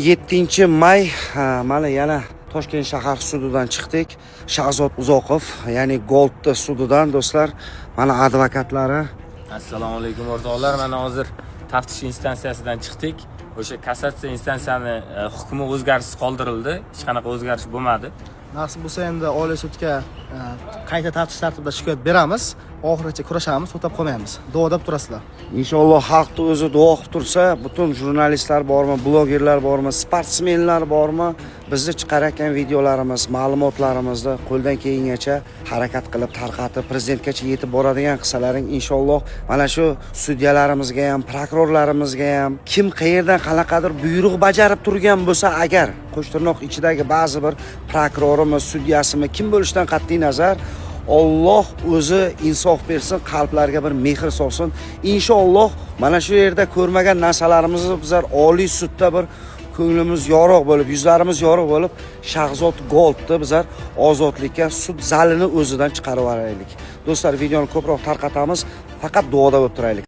7-may mana yana Toshkent shahar sudidan chiqdik. Shahzod Uzoqov, ya'ni Gold sudidan do'stlar, mana advokatlari. Assalomu alaykum o'rtoqlar. Mana hozir taftish instansiyasidan chiqdik. O'sha kassatsiya instansiyani hukmi o'zgarishsiz qoldirildi. Hech qanaqa o'zgarish bo'lmadi. Nasib bo'lsa endi Oliy sudga qayta taftish tartibida shikoyat beramiz. Oxirigacha kurashamiz, to'xtab qolmaymiz. Duo deb turasizlar. Inshaalloh xalqni o'zi duo qilib tursa, butun jurnalistlar bormi, blogerlar bormi, sportsmenlar bormi, bizni chiqarayotgan videolarimiz, ma'lumotlarimizni qo'ldan kelgancha harakat qilib tarqatib prezidentgacha yetib boradigan qilsalaring inshaalloh mana shu sudyalarimizga ham, prokurorlarimizga ham kim qayerdan qanaqadir buyruq bajarib turgan bo'lsa, agar Qo'shtirnoq ichidagi ba'zi bir prokurorimi, sudyasimi kim bo'lishidan qat'iy nazar Alloh o'zi insof bersin, qalblarga bir mehr solsin. Inshaalloh mana shu yerda ko'rmagan narsalarimizni bizlar Oliy sudda bir ko'nglimiz yorug' bo'lib, yuzlarimiz yorug' bo'lib, Shahzod Goldni bizlar ozodlikka sud zalini o'zidan chiqarib yuboraylik. Do'stlar, videoni ko'proq tarqatamiz, faqat duoda bo'lib turaylik.